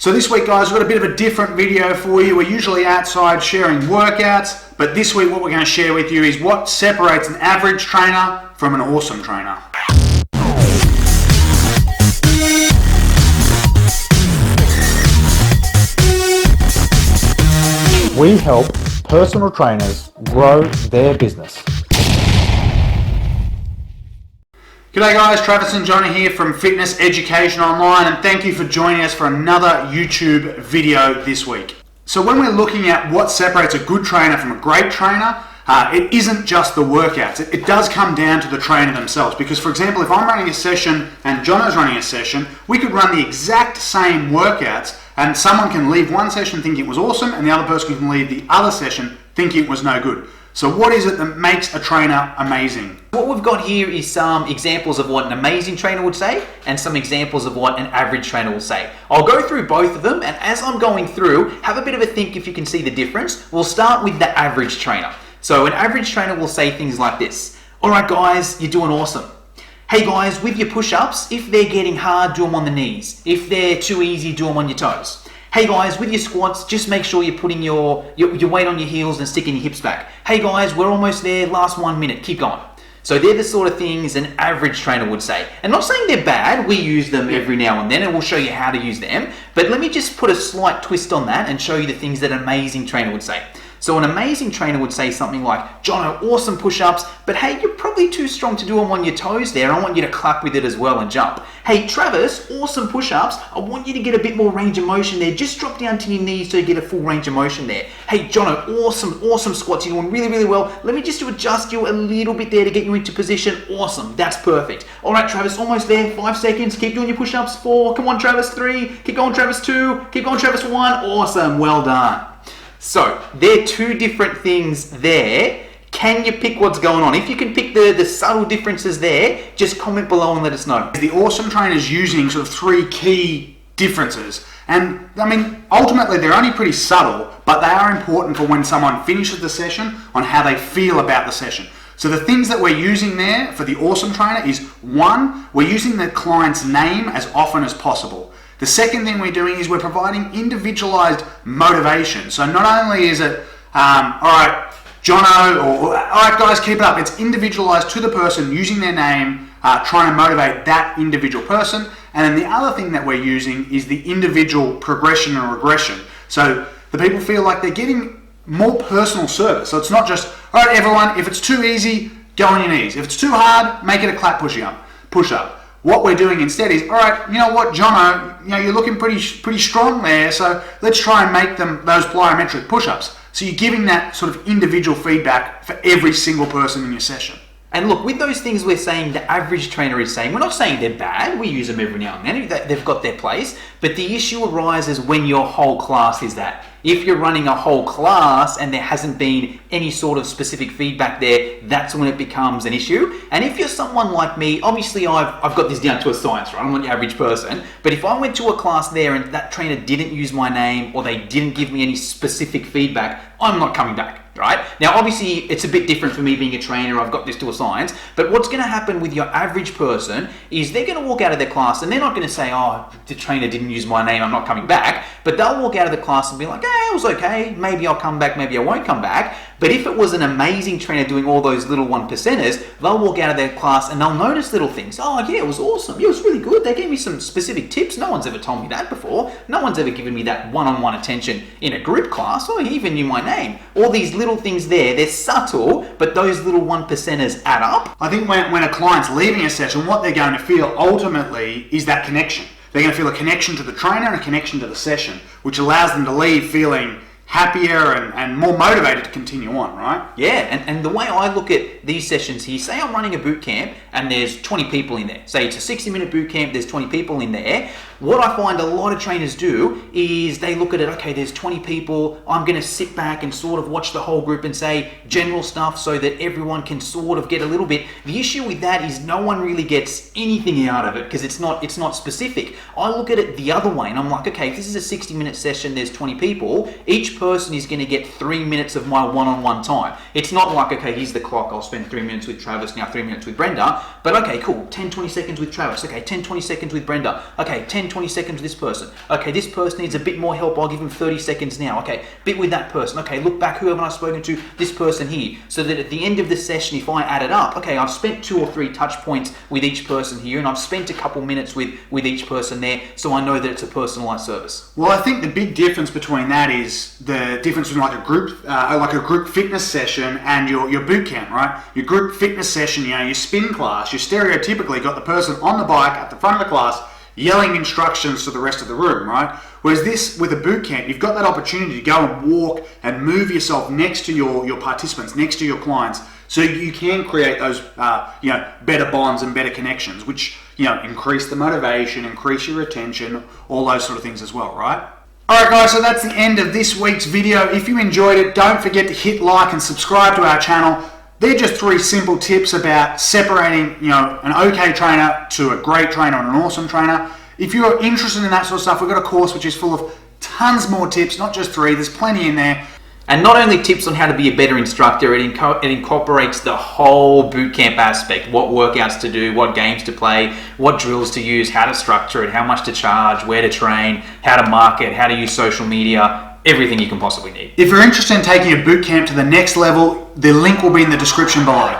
So this week, guys, we've got a bit of a different video for you. We're usually outside sharing workouts, but this week what we're going to share with you is what separates an average trainer from an awesome trainer. We help personal trainers grow their business. G'day guys, Travis and Johnny here from Fitness Education Online, and thank you for joining us for another YouTube video this week. So when we're looking at what separates a good trainer from a great trainer, it isn't just the workouts. It does come down to the trainer themselves, because for example, if I'm running a session and Jono's running a session, we could run the exact same workouts and someone can leave one session thinking it was awesome and the other person can leave the other session thinking it was no good. So what is it that makes a trainer amazing? What we've got here is some examples of what an amazing trainer would say and some examples of what an average trainer will say. I'll go through both of them, and as I'm going through, have a bit of a think if you can see the difference. We'll start with the average trainer. So an average trainer will say things like this. All right guys, you're doing awesome. Hey guys, with your push-ups, if they're getting hard, do them on the knees. If they're too easy, do them on your toes. Hey guys, with your squats, just make sure you're putting your weight on your heels and sticking your hips back. Hey guys, we're almost there, last 1 minute, keep going. So they're the sort of things an average trainer would say. And not saying they're bad, we use them every now and then and we'll show you how to use them. But let me just put a slight twist on that and show you the things that an amazing trainer would say. So an amazing trainer would say something like, Jono, awesome push-ups, but hey, you're probably too strong to do them on your toes there. I want you to clap with it as well and jump. Hey, Travis, awesome push-ups. I want you to get a bit more range of motion there. Just drop down to your knees so you get a full range of motion there. Hey, Jono, awesome squats. You're doing really well. Let me just adjust you a little bit there to get you into position. Awesome, that's perfect. All right, Travis, almost there. 5 seconds. Keep doing your push-ups. 4. Come on, Travis. 3. Keep going, Travis. 2. Keep going, Travis. 1. Awesome, well done. So, they're two different things there. Can you pick what's going on? If you can pick the subtle differences there, just comment below and let us know. The awesome trainer is using sort of 3 key differences. And I mean, ultimately they're only pretty subtle, but they are important for when someone finishes the session on how they feel about the session. So the things that we're using there for the awesome trainer is 1, we're using the client's name as often as possible. The second thing we're doing is we're providing individualized motivation. So not only is it, all right, Jono, or all right guys, keep it up. It's individualized to the person using their name, trying to motivate that individual person. And then the other thing that we're using is the individual progression and regression. So the people feel like they're getting more personal service. So it's not just, all right everyone, if it's too easy, go on your knees. If it's too hard, make it a clap push up. What we're doing instead is, all right, you know what, Jono, you're looking pretty strong there, so let's try and make them those plyometric push-ups. So you're giving that sort of individual feedback for every single person in your session. And look, with those things we're saying, the average trainer is saying, we're not saying they're bad, we use them every now and then, they've got their place, but the issue arises when your whole class is that. If you're running a whole class and there hasn't been any sort of specific feedback there, that's when it becomes an issue. And if you're someone like me, obviously I've got this down to a science, right? I'm not the average person. But if I went to a class there and that trainer didn't use my name or they didn't give me any specific feedback, I'm not coming back. Right? Now, obviously, it's a bit different for me being a trainer. I've got this to a science. But what's going to happen with your average person is they're going to walk out of their class and they're not going to say, oh, the trainer didn't use my name, I'm not coming back. But they'll walk out of the class and be like, hey, it was okay. Maybe I'll come back, maybe I won't come back. But if it was an amazing trainer doing all those little 1%ers, they'll walk out of their class and they'll notice little things. Oh, yeah, it was awesome. Yeah, it was really good. They gave me some specific tips. No one's ever told me that before. No one's ever given me that one-on-one attention in a group class. Oh, he even knew my name. All these little things there, they're subtle, but those little 1%ers add up. I think when a client's leaving a session, what they're going to feel ultimately is that connection. They're going to feel a connection to the trainer and a connection to the session, which allows them to leave feeling happier and more motivated to continue on, right? Yeah, and the way I look at these sessions here, say I'm running a boot camp and there's 20 people in there. Say it's a 60-minute boot camp, there's 20 people in there. What I find a lot of trainers do is they look at it, okay, there's 20 people, I'm going to sit back and sort of watch the whole group and say general stuff so that everyone can sort of get a little bit. The issue with that is no one really gets anything out of it because it's not specific. I look at it the other way and I'm like, okay, if this is a 60-minute session, there's 20 people, each person is going to get 3 minutes of my one-on-one time. It's not like, okay, here's the clock, I'll spend 3 minutes with Travis, now 3 minutes with Brenda, but okay, cool, 10, 20 seconds with Travis, okay, 10, 20 seconds with Brenda, okay, 10, 20 seconds with this person, okay, this person needs a bit more help, I'll give him 30 seconds now, okay, bit with that person, okay, look back, who haven't I spoken to, this person here, so that at the end of the session, if I add it up, okay, I've spent 2 or 3 touch points with each person here, and I've spent a couple minutes with each person there, so I know that it's a personalized service. Well, I think the big difference between that is the difference between like a group fitness session and your boot camp, right? Your group fitness session, your spin class, you stereotypically got the person on the bike at the front of the class yelling instructions to the rest of the room, right? Whereas this, with a boot camp, you've got that opportunity to go and walk and move yourself next to your participants, next to your clients, so you can create those better bonds and better connections, which increase the motivation, increase your retention, all those sort of things as well, right? Alright guys, so that's the end of this week's video. If you enjoyed it, don't forget to hit like and subscribe to our channel. They're just 3 simple tips about separating, an okay trainer to a great trainer and an awesome trainer. If you're interested in that sort of stuff, we've got a course which is full of tons more tips, not just 3, there's plenty in there. And not only tips on how to be a better instructor, it incorporates the whole bootcamp aspect, what workouts to do, what games to play, what drills to use, how to structure it, how much to charge, where to train, how to market, how to use social media, everything you can possibly need. If you're interested in taking a bootcamp to the next level, the link will be in the description below.